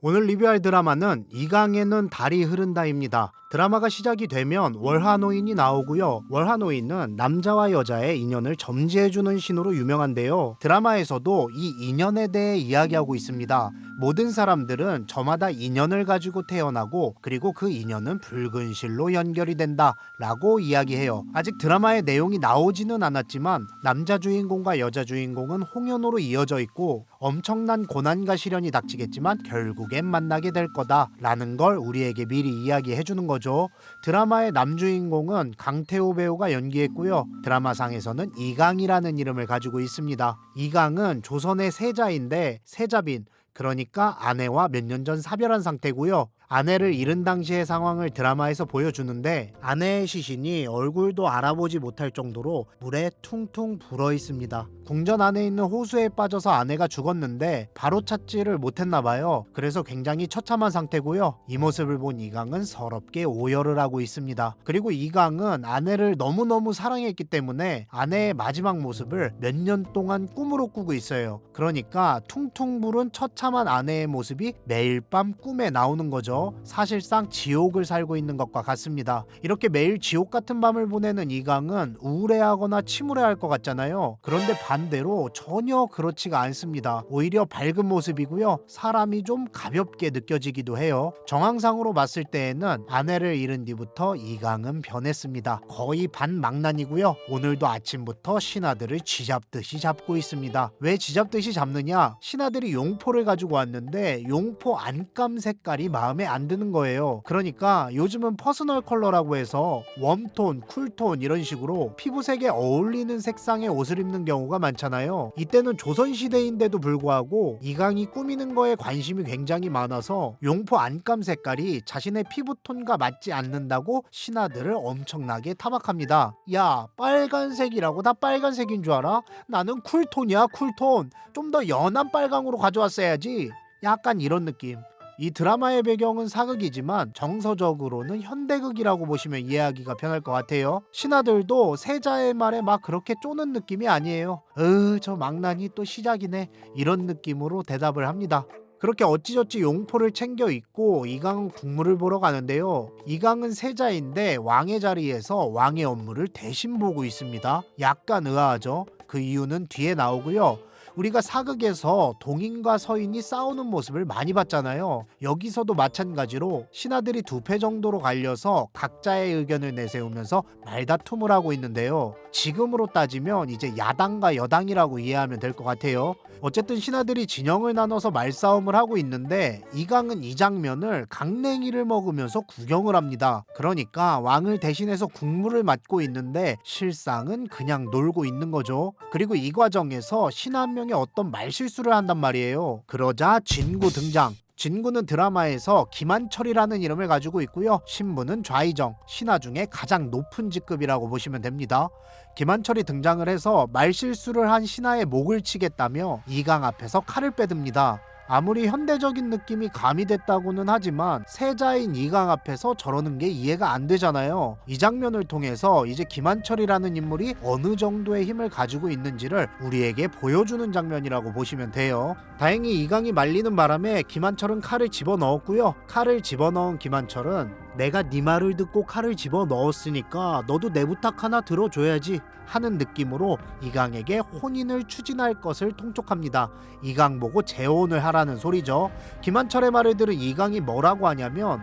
오늘 리뷰할 드라마는 이강에는 달이 흐른다입니다. 드라마가 시작이 되면 월화노인이 나오고요. 월화노인은 남자와 여자의 인연을 점지해주는 신호로 유명한데요. 드라마에서도 이 인연에 대해 이야기하고 있습니다. 모든 사람들은 저마다 인연을 가지고 태어나고 그리고 그 인연은 붉은 실로 연결이 된다 라고 이야기해요. 아직 드라마의 내용이 나오지는 않았지만 남자 주인공과 여자 주인공은 홍연호로 이어져 있고 엄청난 고난과 시련이 닥치겠지만 결국엔 만나게 될 거다 라는 걸 우리에게 미리 이야기해 주는 거죠. 드라마의 남주인공은 강태호 배우가 연기했고요. 드라마상에서는 이강이라는 이름을 가지고 있습니다. 이강은 조선의 세자인데 세자빈, 그러니까 아내와 몇 년 전 사별한 상태고요. 아내를 잃은 당시의 상황을 드라마에서 보여주는데 아내의 시신이 얼굴도 알아보지 못할 정도로 물에 퉁퉁 불어 있습니다. 궁전 안에 있는 호수에 빠져서 아내가 죽었는데 바로 찾지를 못했나 봐요. 그래서 굉장히 처참한 상태고요. 이 모습을 본 이강은 서럽게 오열을 하고 있습니다. 그리고 이강은 아내를 너무너무 사랑했기 때문에 아내의 마지막 모습을 몇 년 동안 꿈으로 꾸고 있어요. 그러니까 퉁퉁 불은 처참한 아내의 모습이 매일 밤 꿈에 나오는 거죠. 사실상 지옥을 살고 있는 것과 같습니다. 이렇게 매일 지옥 같은 밤을 보내는 이강은 우울해하거나 침울해할 것 같잖아요. 그런데 반대로 전혀 그렇지가 않습니다. 오히려 밝은 모습이고요. 사람이 좀 가볍게 느껴지기도 해요. 정황상으로 봤을 때에는 아내를 잃은 뒤부터 이강은 변했습니다. 거의 반망난이고요. 오늘도 아침부터 신하들을 쥐잡듯이 잡고 있습니다. 왜 쥐잡듯이 잡느냐? 신하들이 용포를 가지고 왔는데 용포 안감 색깔이 마음에 안 드는 거예요. 그러니까 요즘은 퍼스널 컬러라고 해서 웜톤, 쿨톤 이런 식으로 피부색에 어울리는 색상의 옷을 입는 경우가 많잖아요. 이때는 조선시대인데도 불구하고 이강이 꾸미는 거에 관심이 굉장히 많아서 용포 안감 색깔이 자신의 피부톤과 맞지 않는다고 신하들을 엄청나게 타박합니다. 야, 빨간색이라고 다 빨간색인 줄 알아? 나는 쿨톤이야, 쿨톤. 좀 더 연한 빨강으로 가져왔어야지. 약간 이런 느낌. 이 드라마의 배경은 사극이지만 정서적으로는 현대극이라고 보시면 이해하기가 편할 것 같아요. 신하들도 세자의 말에 막 그렇게 쪼는 느낌이 아니에요. 저 망나니 또 시작이네. 이런 느낌으로 대답을 합니다. 그렇게 어찌저찌 용포를 챙겨 입고 이강은 국무를 보러 가는데요. 이강은 세자인데 왕의 자리에서 왕의 업무를 대신 보고 있습니다. 약간 의아하죠? 그 이유는 뒤에 나오고요. 우리가 사극에서 동인과 서인이 싸우는 모습을 많이 봤잖아요. 여기서도 마찬가지로 신하들이 두 패 정도로 갈려서 각자의 의견을 내세우면서 말다툼을 하고 있는데요. 지금으로 따지면 이제 야당과 여당이라고 이해하면 될 것 같아요. 어쨌든 신하들이 진영을 나눠서 말싸움을 하고 있는데 이강은 이 장면을 강냉이를 먹으면서 구경을 합니다. 그러니까 왕을 대신해서 국무를 맡고 있는데 실상은 그냥 놀고 있는 거죠. 그리고 이 과정에서 신하 한 명이 어떤 말실수를 한단 말이에요. 그러자 진구 등장. 진구는 드라마에서 김한철이라는 이름을 가지고 있고요. 신분은 좌의정, 신하 중에 가장 높은 직급이라고 보시면 됩니다. 김한철이 등장을 해서 말실수를 한 신하의 목을 치겠다며 이강 앞에서 칼을 빼듭니다. 아무리 현대적인 느낌이 가미됐다고는 하지만 세자인 이강 앞에서 저러는 게 이해가 안 되잖아요. 이 장면을 통해서 이제 김한철이라는 인물이 어느 정도의 힘을 가지고 있는지를 우리에게 보여주는 장면이라고 보시면 돼요. 다행히 이강이 말리는 바람에 김한철은 칼을 집어넣었고요. 칼을 집어넣은 김한철은 내가 네 말을 듣고 칼을 집어넣었으니까 너도 내 부탁 하나 들어줘야지 하는 느낌으로 이강에게 혼인을 추진할 것을 통촉합니다. 이강 보고 재혼을 하라는 소리죠. 김한철의 말을 들은 이강이 뭐라고 하냐면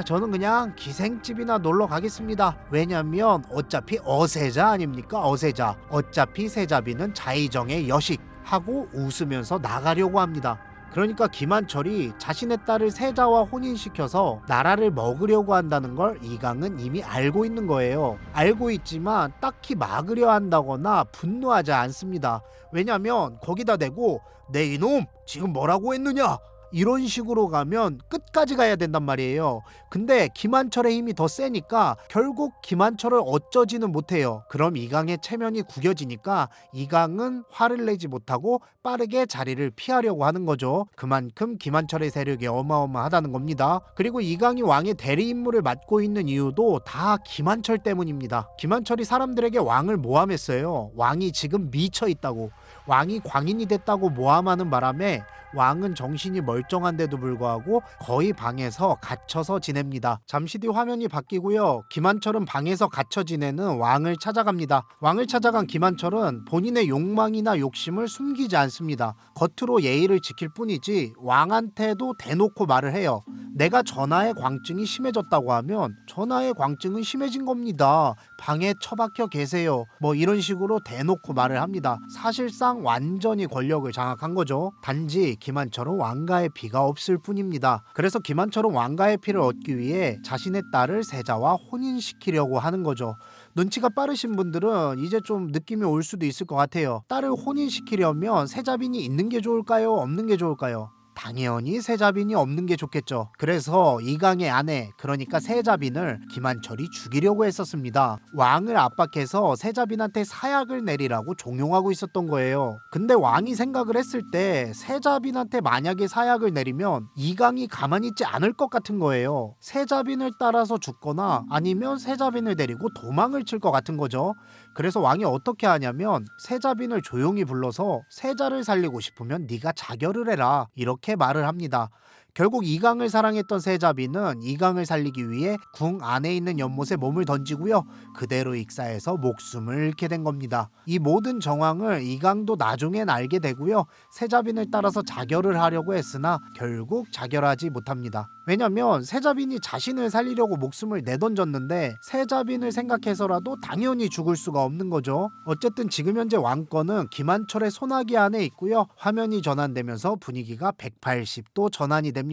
저는 그냥 기생집이나 놀러 가겠습니다. 왜냐면 어차피 어세자 아닙니까? 어세자. 어차피 세자비는 자의정의 여식 하고 웃으면서 나가려고 합니다. 그러니까 김한철이 자신의 딸을 세자와 혼인시켜서 나라를 먹으려고 한다는 걸 이강은 이미 알고 있는 거예요. 알고 있지만 딱히 막으려 한다거나 분노하지 않습니다. 왜냐면 거기다 대고 내 이놈 지금 뭐라고 했느냐? 이런 식으로 가면 끝까지 가야 된단 말이에요. 근데 김한철의 힘이 더 세니까 결국 김한철을 어쩌지는 못해요. 그럼 이강의 체면이 구겨지니까 이강은 화를 내지 못하고 빠르게 자리를 피하려고 하는 거죠. 그만큼 김한철의 세력이 어마어마하다는 겁니다. 그리고 이강이 왕의 대리 임무를 맡고 있는 이유도 다 김한철 때문입니다. 김한철이 사람들에게 왕을 모함했어요. 왕이 지금 미쳐 있다고. 왕이 광인이 됐다고 모함하는 바람에 왕은 정신이 멀 멀쩡한데도 불구하고 거의 방에서 갇혀서 지냅니다. 잠시 뒤 화면이 바뀌고요. 김한철은 방에서 갇혀 지내는 왕을 찾아갑니다. 왕을 찾아간 김한철은 본인의 욕망이나 욕심을 숨기지 않습니다. 겉으로 예의를 지킬 뿐이지 왕한테도 대놓고 말을 해요. 내가 전하의 광증이 심해졌다고 하면 전하의 광증은 심해진 겁니다. 방에 처박혀 계세요. 뭐 이런 식으로 대놓고 말을 합니다. 사실상 완전히 권력을 장악한 거죠. 단지 김한철은 왕가의 피가 없을 뿐입니다. 그래서 김한철은 왕가의 피를 얻기 위해 자신의 딸을 세자와 혼인시키려고 하는 거죠. 눈치가 빠르신 분들은 이제 좀 느낌이 올 수도 있을 것 같아요. 딸을 혼인시키려면 세자빈이 있는 게 좋을까요? 없는 게 좋을까요? 당연히 세자빈이 없는 게 좋겠죠. 그래서 이강의 아내, 그러니까 세자빈을 김한철이 죽이려고 했었습니다. 왕을 압박해서 세자빈한테 사약을 내리라고 종용하고 있었던 거예요. 근데 왕이 생각을 했을 때 세자빈한테 만약에 사약을 내리면 이강이 가만히 있지 않을 것 같은 거예요. 세자빈을 따라서 죽거나 아니면 세자빈을 데리고 도망을 칠 것 같은 거죠. 그래서 왕이 어떻게 하냐면 세자빈을 조용히 불러서 세자를 살리고 싶으면 네가 자결을 해라, 이렇게 말을 합니다. 결국 이강을 사랑했던 세자빈은 이강을 살리기 위해 궁 안에 있는 연못에 몸을 던지고요. 그대로 익사해서 목숨을 잃게 된 겁니다. 이 모든 정황을 이강도 나중엔 알게 되고요. 세자빈을 따라서 자결을 하려고 했으나 결국 자결하지 못합니다. 왜냐면 세자빈이 자신을 살리려고 목숨을 내던졌는데 세자빈을 생각해서라도 당연히 죽을 수가 없는 거죠. 어쨌든 지금 현재 왕권은 김한철의 손아귀 안에 있고요. 화면이 전환되면서 분위기가 180도 전환이 됩니다.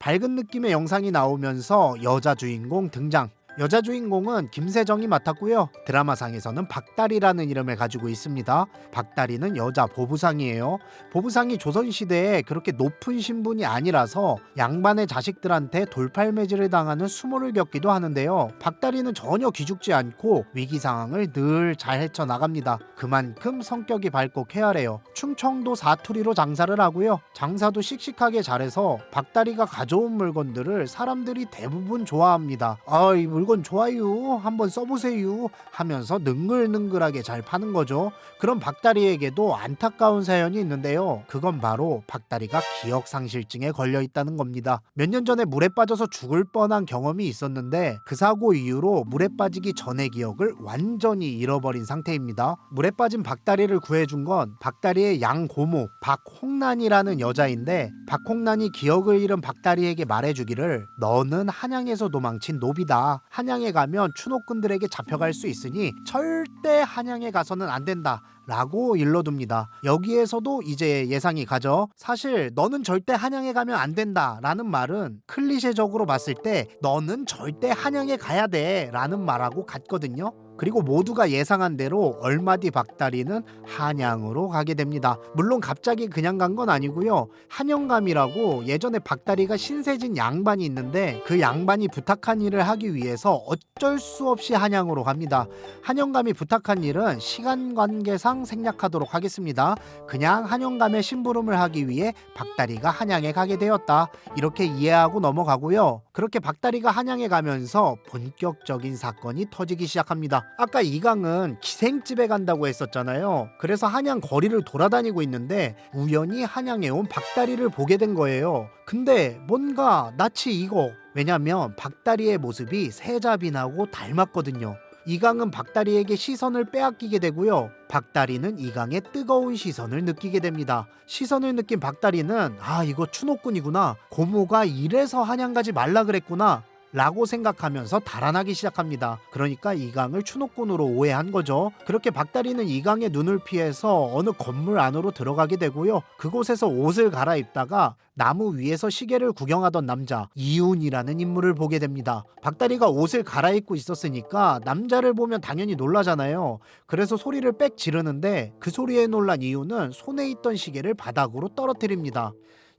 밝은 느낌의 영상이 나오면서 여자 주인공 등장. 여자 주인공은 김세정이 맡았고요. 드라마상에서는 박다리라는 이름을 가지고 있습니다. 박다리는 여자 보부상이에요. 보부상이 조선시대에 그렇게 높은 신분이 아니라서 양반의 자식들한테 돌팔매질을 당하는 수모를 겪기도 하는데요. 박다리는 전혀 기죽지 않고 위기 상황을 늘 잘 헤쳐나갑니다. 그만큼 성격이 밝고 쾌활해요. 충청도 사투리로 장사를 하고요. 장사도 씩씩하게 잘해서 박다리가 가져온 물건들을 사람들이 대부분 좋아합니다. 이 물건 좋아요, 한번 써보세요 하면서 능글능글하게 잘 파는 거죠. 그럼 박다리에게도 안타까운 사연이 있는데요. 그건 바로 박다리가 기억상실증에 걸려 있다는 겁니다. 몇 년 전에 물에 빠져서 죽을 뻔한 경험이 있었는데 그 사고 이후로 물에 빠지기 전의 기억을 완전히 잃어버린 상태입니다. 물에 빠진 박다리를 구해준 건 박다리의 양고모 박홍란이라는 여자인데, 박홍란이 기억을 잃은 박다리에게 말해주기를 너는 한양에서 도망친 노비다. 한양에 가면 추노꾼들에게 잡혀갈 수 있으니 절대 한양에 가서는 안 된다 라고 일러둡니다. 여기에서도 이제 예상이 가죠. 사실 너는 절대 한양에 가면 안 된다 라는 말은 클리셰적으로 봤을 때 너는 절대 한양에 가야 돼 라는 말하고 같거든요. 그리고 모두가 예상한 대로 얼마 뒤 박다리는 한양으로 가게 됩니다. 물론 갑자기 그냥 간 건 아니고요. 한영감이라고 예전에 박다리가 신세진 양반이 있는데 그 양반이 부탁한 일을 하기 위해서 어쩔 수 없이 한양으로 갑니다. 한영감이 부탁한 일은 시간 관계상 생략하도록 하겠습니다. 그냥 한영감의 심부름을 하기 위해 박다리가 한양에 가게 되었다, 이렇게 이해하고 넘어가고요. 그렇게 박다리가 한양에 가면서 본격적인 사건이 터지기 시작합니다. 아까 이강은 기생집에 간다고 했었잖아요. 그래서 한양 거리를 돌아다니고 있는데 우연히 한양에 온 박다리를 보게 된 거예요. 근데 뭔가 낯이 익어. 왜냐면 박다리의 모습이 세자빈하고 닮았거든요. 이강은 박다리에게 시선을 빼앗기게 되고요. 박다리는 이강의 뜨거운 시선을 느끼게 됩니다. 시선을 느낀 박다리는 이거 추노꾼이구나, 고모가 이래서 한양 가지 말라 그랬구나 라고 생각하면서 달아나기 시작합니다. 그러니까 이강을 추노꾼으로 오해한 거죠. 그렇게 박다리는 이강의 눈을 피해서 어느 건물 안으로 들어가게 되고요. 그곳에서 옷을 갈아입다가 나무 위에서 시계를 구경하던 남자 이훈이라는 인물을 보게 됩니다. 박다리가 옷을 갈아입고 있었으니까 남자를 보면 당연히 놀라잖아요. 그래서 소리를 빽 지르는데 그 소리에 놀란 이훈은 손에 있던 시계를 바닥으로 떨어뜨립니다.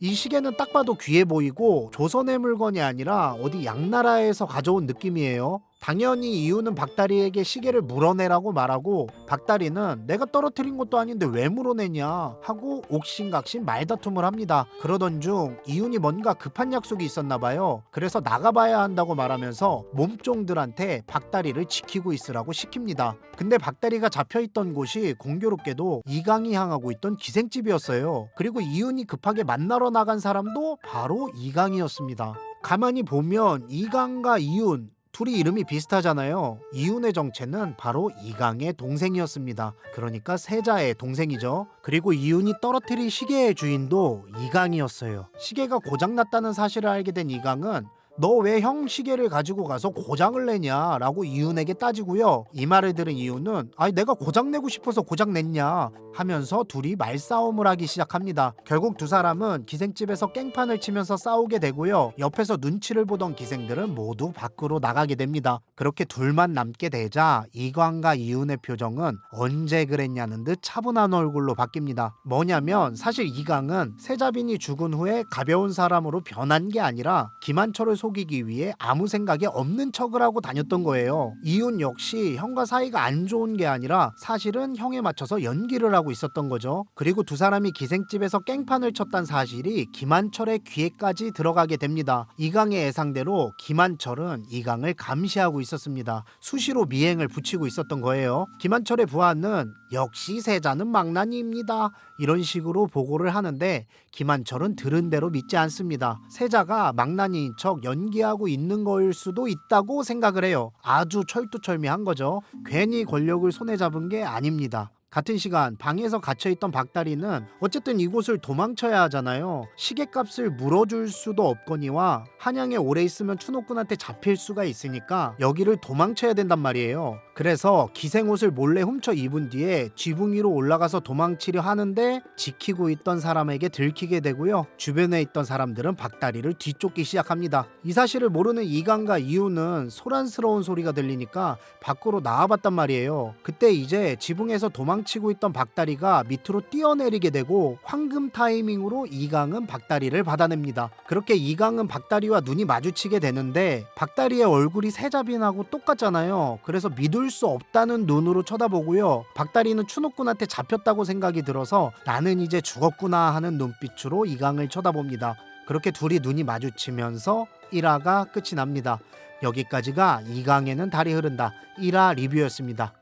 이 시계는 딱 봐도 귀해 보이고 조선의 물건이 아니라 어디 양나라에서 가져온 느낌이에요. 당연히 이유는 박다리에게 시계를 물어내라고 말하고, 박다리는 내가 떨어뜨린 것도 아닌데 왜 물어내냐 하고 옥신각신 말다툼을 합니다. 그러던 중 이윤이 뭔가 급한 약속이 있었나 봐요. 그래서 나가봐야 한다고 말하면서 몸종들한테 박다리를 지키고 있으라고 시킵니다. 근데 박다리가 잡혀있던 곳이 공교롭게도 이강이 향하고 있던 기생집이었어요. 그리고 이윤이 급하게 만나러 나간 사람도 바로 이강이었습니다. 가만히 보면 이강과 이윤 둘이 이름이 비슷하잖아요. 이윤의 정체는 바로 이강의 동생이었습니다. 그러니까 세자의 동생이죠. 그리고 이윤이 떨어뜨린 시계의 주인도 이강이었어요. 시계가 고장났다는 사실을 알게 된 이강은 너 왜 형 시계를 가지고 가서 고장을 내냐 라고 이윤에게 따지고요. 이 말을 들은 이윤은 아니 내가 고장내고 싶어서 고장냈냐 하면서 둘이 말싸움을 하기 시작합니다. 결국 두 사람은 기생집에서 깽판을 치면서 싸우게 되고요. 옆에서 눈치를 보던 기생들은 모두 밖으로 나가게 됩니다. 그렇게 둘만 남게 되자 이광과 이윤의 표정은 언제 그랬냐는 듯 차분한 얼굴로 바뀝니다. 뭐냐면 사실 이강은 세자빈이 죽은 후에 가벼운 사람으로 변한 게 아니라 김한철을 속이기 위해 아무 생각이 없는 척을 하고 다녔던 거예요. 이윤 역시 형과 사이가 안 좋은 게 아니라 사실은 형에 맞춰서 연기를 하고 있었던 거죠. 그리고 두 사람이 기생집에서 깽판을 쳤단 사실이 김한철의 귀에까지 들어가게 됩니다. 이강의 예상대로 김한철은 이강을 감시하고 있었습니다. 수시로 미행을 붙이고 있었던 거예요. 김한철의 부하는 역시 세자는 망나니입니다. 이런 식으로 보고를 하는데 김한철은 들은 대로 믿지 않습니다. 세자가 망나니인 척 연기하고 있는 거일 수도 있다고 생각을 해요. 아주 철두철미한 거죠. 괜히 권력을 손에 잡은 게 아닙니다. 같은 시간 방에서 갇혀있던 박다리는 어쨌든 이곳을 도망쳐야 하잖아요. 시계값을 물어줄 수도 없거니와 한양에 오래 있으면 추노꾼한테 잡힐 수가 있으니까 여기를 도망쳐야 된단 말이에요. 그래서 기생옷을 몰래 훔쳐 입은 뒤에 지붕 위로 올라가서 도망치려 하는데 지키고 있던 사람에게 들키게 되고요. 주변에 있던 사람들은 박다리를 뒤쫓기 시작합니다. 이 사실을 모르는 이강과 이유는 소란스러운 소리가 들리니까 밖으로 나와봤단 말이에요. 그때 이제 지붕에서 도망치고 있던 박다리가 밑으로 뛰어내리게 되고 황금 타이밍으로 이강은 박다리를 받아냅니다. 그렇게 이강은 박다리와 눈이 마주치게 되는데 박다리의 얼굴이 세자빈하고 똑같잖아요. 그래서 믿을 수 없다는 눈으로 쳐다보고요. 박다리는 추노꾼한테 잡혔다고 생각이 들어서 나는 이제 죽었구나 하는 눈빛으로 이강을 쳐다봅니다. 그렇게 둘이 눈이 마주치면서 1화가 끝이 납니다. 여기까지가 이강에는 달이 흐른다 1화 리뷰였습니다.